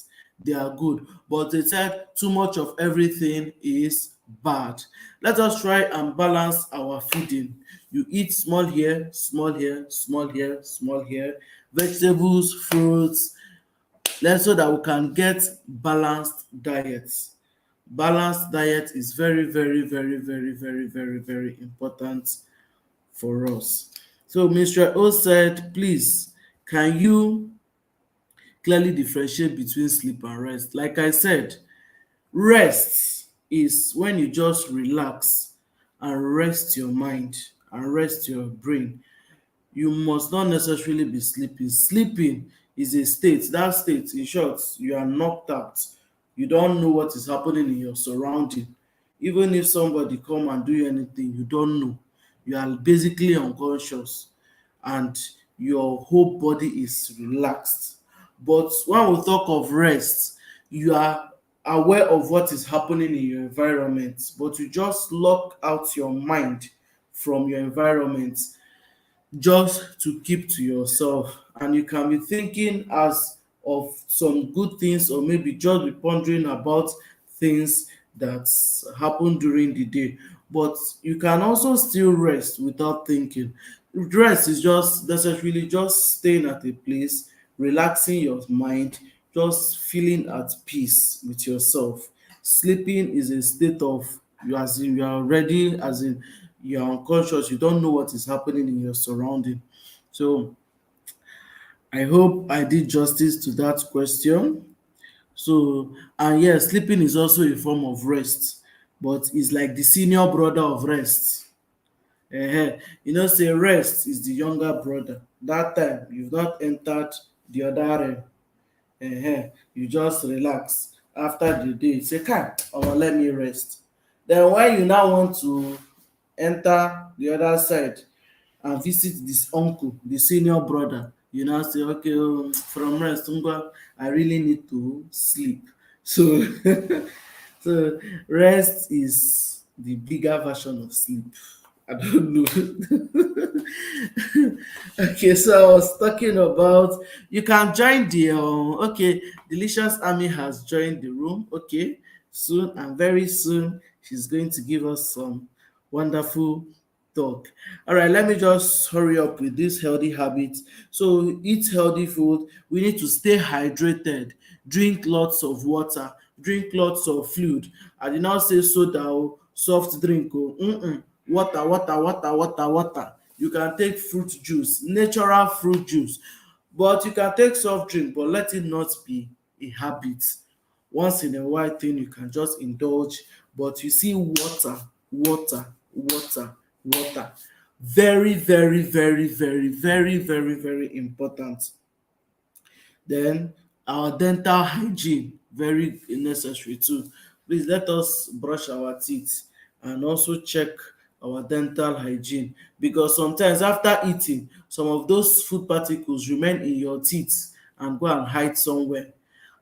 They are good, but they said too much of everything is bad. Let us try and balance our feeding. You eat small here, small here, small here, small here, vegetables, fruits, let's so that we can get balanced diets. Balanced diet is very, very, very, very, very, very, very important for us. So Mr. O said, please, can you clearly differentiate between sleep and rest? Like I said, rest is when you just relax and rest your mind and rest your brain. You must not necessarily be sleeping. Sleeping is a state. That state, in short, you are knocked out. You don't know what is happening in your surrounding. Even if somebody come and do anything, you don't know. You are basically unconscious and your whole body is relaxed. But when we talk of rest, you are aware of what is happening in your environment, but you just lock out your mind from your environment just to keep to yourself, and you can be thinking as of some good things, or maybe just be pondering about things that happen during the day. But you can also still rest without thinking. Rest is just necessarily just staying at a place, relaxing your mind, just feeling at peace with yourself. Sleeping is a state of, you as in you are ready, as in you are unconscious, you don't know what is happening in your surrounding. So I hope I did justice to that question. So, and yes, sleeping is also a form of rest, but it's like the senior brother of rest. You know, say rest is the younger brother. That time you've not entered the other realm. You just relax after the day. Say, "Kai, let me rest." Then when you now want to enter the other side and visit this uncle, the senior brother, you now say, okay, from rest, ngwa, I really need to sleep. So, so rest is the bigger version of sleep. I don't know. Okay, so I was talking about you can join the okay, Delicious Army has joined the room. Okay, soon and very soon she's going to give us some wonderful talk. All right, let me just hurry up with these healthy habits. So eat healthy food. We need to stay hydrated. Drink lots of water. Drink lots of fluid. I did not say soda or soft drink. Oh, water, water, water, water, water. You can take fruit juice, natural fruit juice, but you can take soft drink, but let it not be a habit. Once in a while thing you can just indulge, but you see water, water, water, water. Very, very, very, very, very, very, very important. Then our dental hygiene, very necessary too. Please let us brush our teeth and also check our dental hygiene, because sometimes after eating some of those food particles remain in your teeth and go and hide somewhere,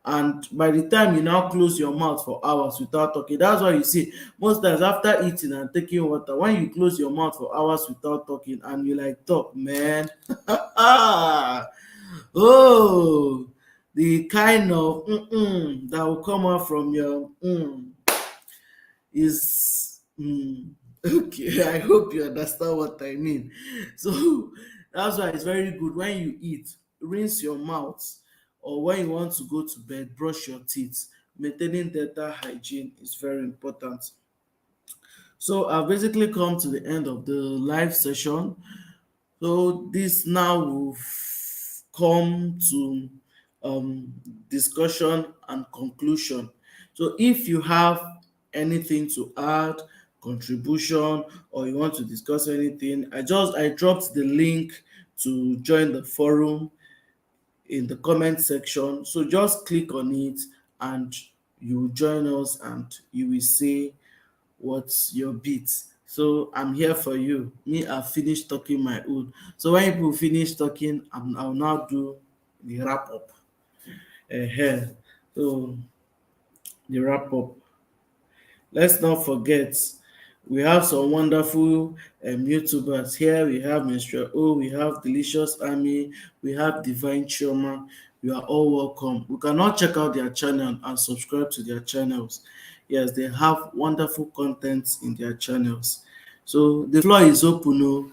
and by the time you now close your mouth for hours without talking, that's why you see most times after eating and taking water, when you close your mouth for hours without talking and you like talk, man, oh, the kind of that will come out from your is okay. I hope you understand what I mean. So that's why it's very good when you eat, rinse your mouth, or when you want to go to bed, brush your teeth. Maintaining dental hygiene is very important. So I've basically come to the end of the live session. So this now will come to discussion and conclusion. So if you have anything to add, contribution, or you want to discuss anything, I dropped the link to join the forum in the comment section. So just click on it and you join us and you will say what's your beat. So I'm here for you. Me, I've finished talking my own. So when people finish talking, I'll now do the wrap up. So the wrap up. Let's not forget, we have some wonderful YouTubers here. We have Mr. O, we have Delicious Army, we have Divine Choma. You are all welcome. We cannot check out their channel and subscribe to their channels. Yes, they have wonderful content in their channels. So the floor is open. Oh,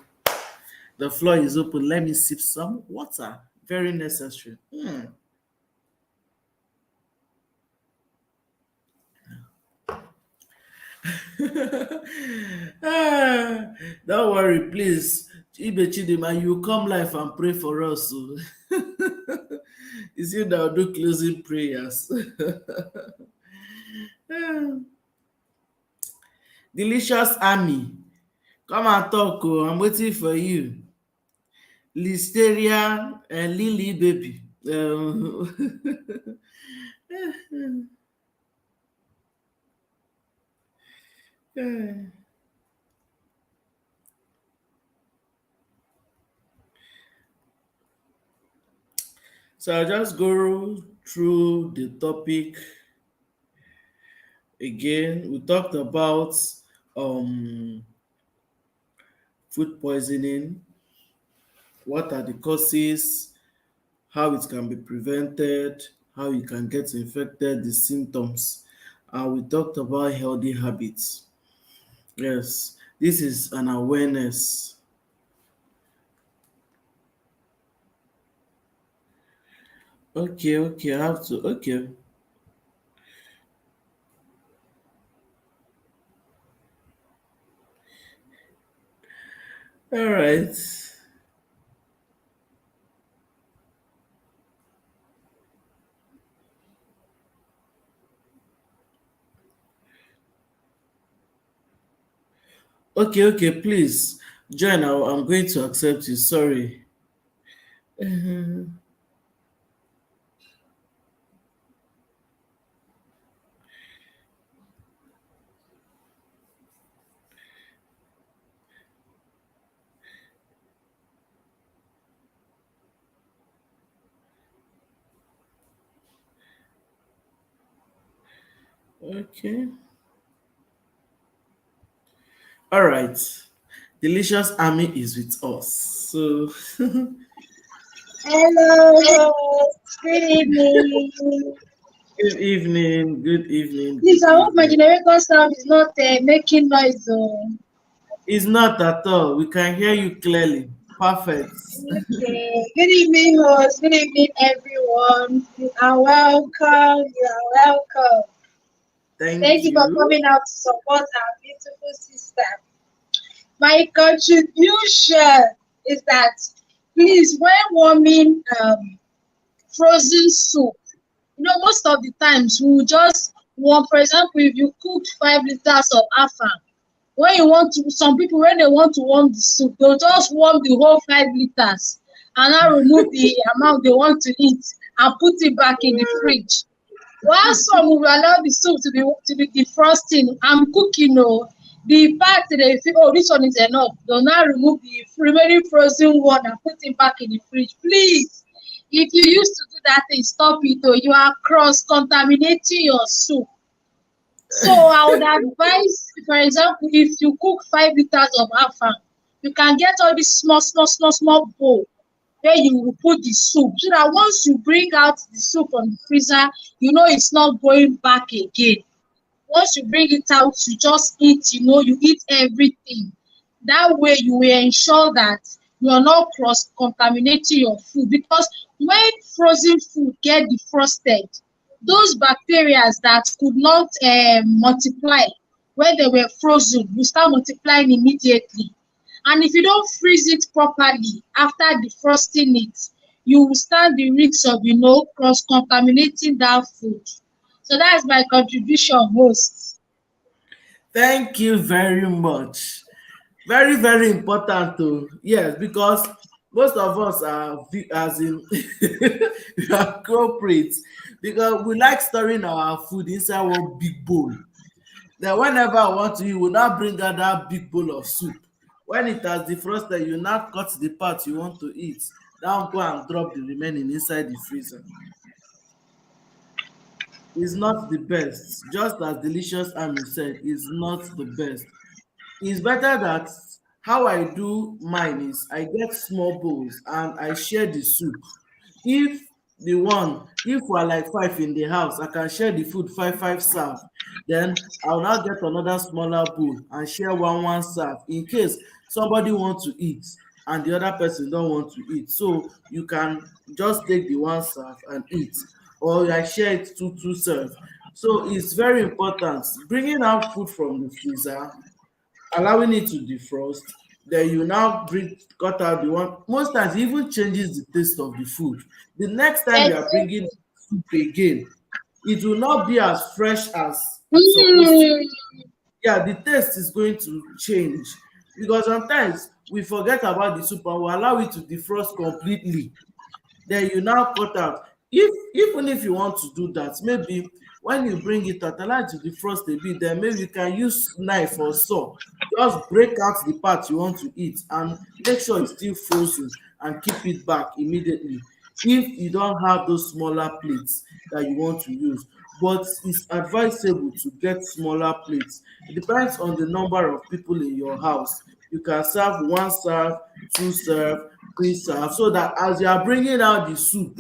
the floor is open. Let me sip some water. Very necessary. Ah, don't worry, please. Ibe Chidima, you come live and pray for us. So. It's you that will do closing prayers. Delicious Army, come and talk. Oh, I'm waiting for you. Listeria and Lily baby. So I'll just go through the topic again. We talked about um, food poisoning, what are the causes, how it can be prevented, how you can get infected, the symptoms. And we talked about healthy habits. Yes, this is an awareness. Okay, okay, I have to. Okay, all right. Okay, okay, please join. I'm going to accept you. Sorry. Okay. All right. Delicious Army is with us. So Hello, good evening. good evening, good evening, Please, good I hope my evening. generator sound is not making noise. Oh. It's not at all. We can hear you clearly. Perfect. Okay. Good evening, host. Good evening, everyone. You are welcome. You are welcome. Thank Thank you for you. coming out to support our beautiful sister. My contribution is that please, when warming frozen soup, most of the times we will just warm, for example, if you cooked 5 liters of afang, when you want to, some people when they want to warm the soup, they'll just warm the whole 5 liters and now remove the amount they want to eat and put it back in the fridge. While some will allow the soup to be defrosting and cooking, the part they feel, oh, this one is enough, they'll now remove the remaining frozen one and put it back in the fridge. Please, if you used to do that thing, stop it. Oh, you are cross contaminating your soup. So I would advise, for example, if you cook 5 liters of afang, you can get all this small bowl where you will put the soup so that once you bring out the soup from the freezer, it's not going back again. Once you bring it out, you just eat, you eat everything. That way you will ensure that you are not cross contaminating your food, because when frozen food get defrosted, those bacteria that could not multiply when they were frozen will start multiplying immediately. And if you don't freeze it properly after defrosting it, you will stand the risk of cross contaminating that food. So that's my contribution, host. Thank you very much. Very, very important too. Yes, because most of us are as in we are culprits because we like storing our food inside one big bowl. Then whenever I want to eat, we now bring out that big bowl of soup. When it has defrosted, you now cut the part you want to eat. Now go and drop the remaining inside the freezer. It's not the best. Just as Delicious Army said, it's not the best. It's better that how I do mine is I get small bowls and I share the soup. If if we're like five in the house, I can share the food five serve. Then I'll now get another smaller bowl and share one serve in case somebody want to eat and the other person don't want to eat. So you can just take the one serve and eat, or I share it two serve. So it's very important bringing out food from the freezer, allowing it to defrost, then you now bring cut out the one. Most times it even changes the taste of the food. The next time you are bringing Exactly. soup again, it will not be as fresh as it's supposed to. Mm. Yeah, the taste is going to change because sometimes we forget about the soup and we allow it to defrost completely, then you now cut out. If even if you want to do that, maybe when you bring it out, allow it to defrost a bit, then maybe you can use knife or saw, just break out the part you want to eat and make sure it's still frozen and keep it back immediately if you don't have those smaller plates that you want to use. But it's advisable to get smaller plates. It depends on the number of people in your house. You can serve one serve, two serve, three serve, so that as you are bringing out the soup,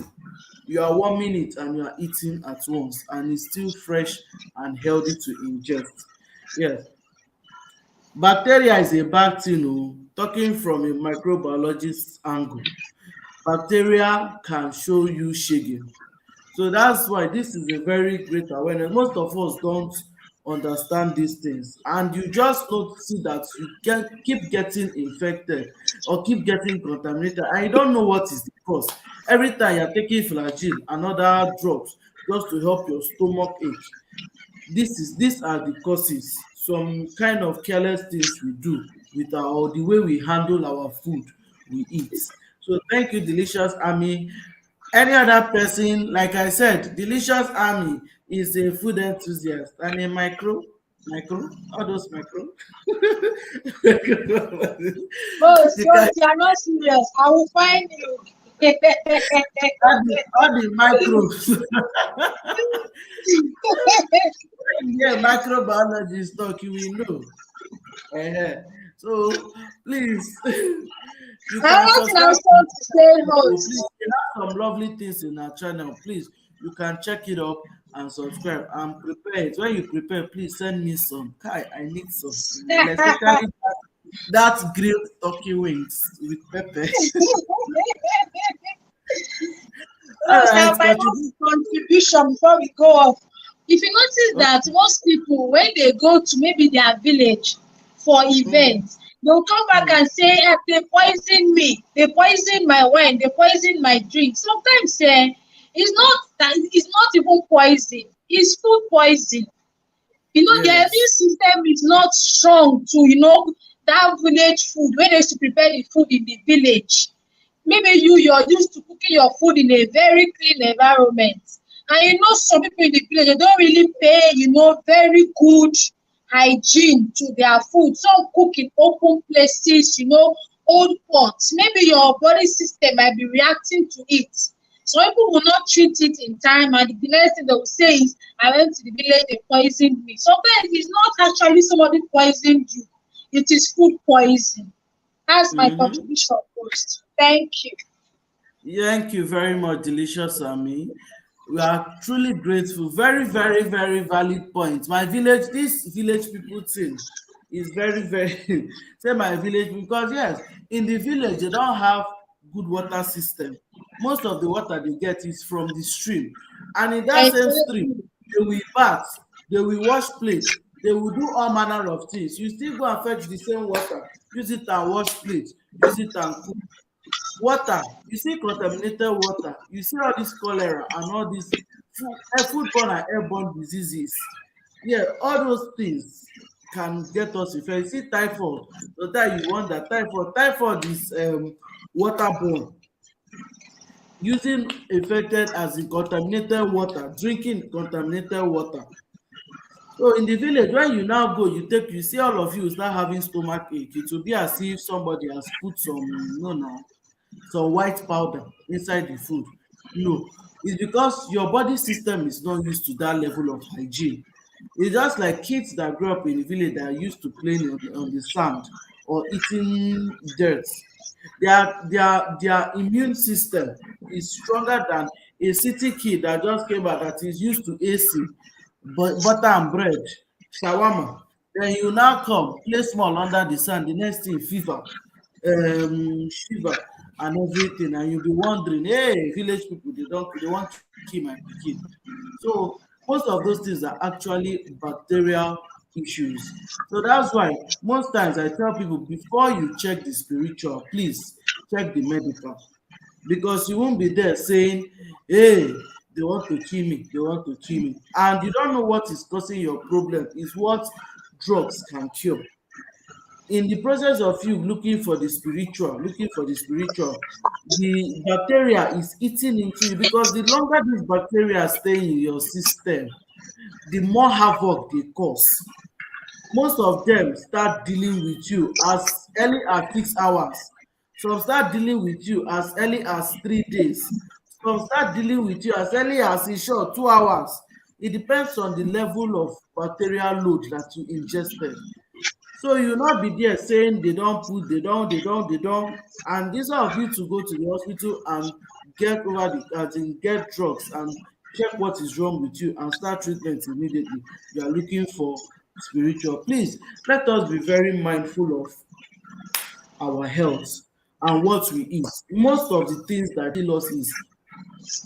you are warming it and you are eating at once and it's still fresh and healthy to ingest. Yes, bacteria is a bad thing. Oh, talking from a microbiologist angle, bacteria can show you shaggy. So that's why this is a very great awareness. Most of us don't understand these things, and you just don't see that you can keep getting infected or keep getting contaminated, and you don't know what is the cause. Every time you're taking flagyl and other drugs just to help your stomach ache, these are the causes. Some kind of careless things we do with our or the way we handle our food we eat. So thank you, Delicious Army. Any other person, like I said, Delicious Army is a food enthusiast and a all those micro. Oh, You can so you are not serious. I will find you. all the microbes. Yeah, microbiology talk, you will know. Ehen. So please, you I can want subscribe now to to say the channel. Please, host. we have some lovely things in our channel. Please, you can check it up and subscribe and prepare it. When you prepare, please send me some. Kai, I need some. Especially that grilled turkey wings with pepper. All Those right, are my contribute. last contribution before we go off. If you notice that Okay. most people, when they go to maybe their village for Mm, events, they'll come back mm, and say, "Ah, they poisoned me, they poisoned my wine, they poisoned my drink." Sometimes it's not that, it's not even poison, it's food poison. Their immune yes. system is not strong to, that village food when they used to prepare the food in the village. Maybe you're used to cooking your food in a very clean environment. And some people in the village, they don't really pay, very good hygiene to their food. Some cook in open places, old pots. Maybe your body system might be reacting to it. Some people will not treat it in time, and the next thing they will say is, "I went to the village, they poisoned me." Sometimes it's not actually somebody poisoned you, it is food poison. That's my Mm-hmm. contribution first. Thank you. Thank you very much, Delicious Ami. We are truly grateful. Very, very, very valid point. My village, this village people thing is very, very say my village because yes, in the village they don't have good water system. Most of the water they get is from the stream, and in that same stream, Exactly. they will bath, they will wash plate, they will do all manner of things. You still go and fetch the same water, use it and wash plate, use it and cook. Water, you see contaminated water, you see all this cholera and all this foodborne and airborne diseases. Yeah, all those things can get us infected. You see typhoid, so that you wonder typhoid is waterborne. Using infected as in contaminated water, drinking contaminated water. So in the village, when you now go, you see all of you start having stomach ache. It will be as if somebody has put some, no, no, some white powder inside the food. No, it's because your body system is not used to that level of hygiene. It's just like kids that grow up in the village that are used to playing on the sand or eating dirt. Their immune system is stronger than a city kid that just came back that is used to AC, but butter and bread, shawarma. Then you now come, play small under the sun, the next thing fever, shiver and everything, and you'll be wondering, hey, village people, they want to kill my pikin. So most of those things are actually bacterial issues. So that's why most times I tell people before you check the spiritual, please check the medical, because you won't be there saying, hey, they want to kill me, they want to kill me, and you don't know what is causing your problem is what drugs can cure. In the process of you looking for the spiritual, the bacteria is eating into you, because the longer this bacteria stay in your system, the more havoc they cause. Most of them start dealing with you as early as 6 hours. Some start dealing with you as early as 3 days. Some start dealing with you as early as in short 2 hours. It depends on the level of bacterial load that you ingested. So you not be there saying they don't put, they don't, and instead of you to go to the hospital and get over the and get drugs and check what is wrong with you and start treatment immediately, you are looking for spiritual. Please let us be very mindful of our health and what we eat. Most of the things that kill us is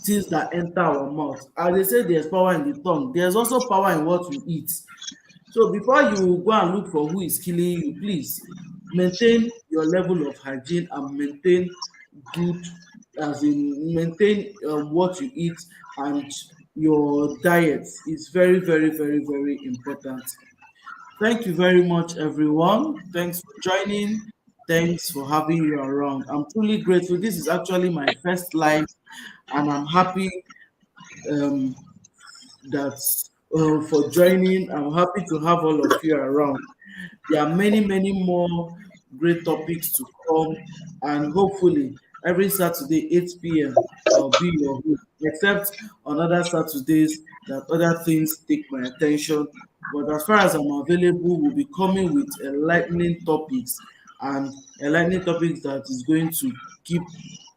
things that enter our mouth. As they say there's power in the tongue, there's also power in what we eat. So before you go and look for who is killing you, please maintain your level of hygiene and maintain good, as in maintain what you eat, and your diet is very, very, very, very important. Thank you very much, everyone. Thanks for joining. Thanks for having you around. I'm truly grateful. This is actually my first live, and I'm happy um, that for joining. I'm happy to have all of you around. There are many, many more great topics to come, and hopefully every Saturday 8 p.m. I'll be your host, except on other Saturdays that other things take my attention. But as far as I'm available, we'll be coming with enlightening topics, and enlightening topics that is going to keep,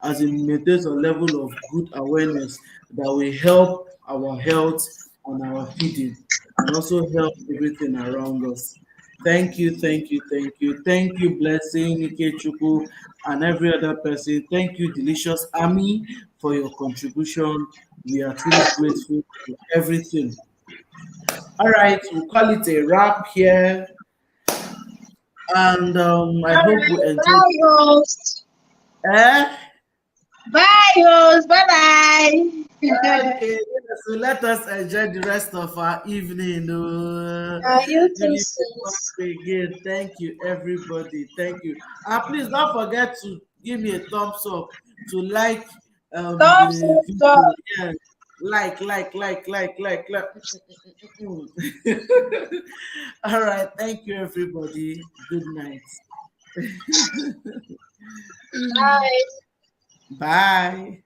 as it maintains a level of good awareness that will help our health and our feeding, and also help everything around us. Thank you, thank you, thank you, thank you, Blessing, Ikechukwu, and every other person. Thank you, Delicious Army, for your contribution. We are truly grateful for everything. All right, we'll call it a wrap here, and I All hope we right. enjoyed. Bye, host. Eh? Bye, host. Bye bye. Okay, so let us enjoy the rest of our evening. You too, Really sis. again. Thank you, everybody. Thank you. And please don't forget to give me a thumbs up, to like Thumbs the up. video. Yeah. Like. All right. Thank you, everybody. Good night. Bye. Bye.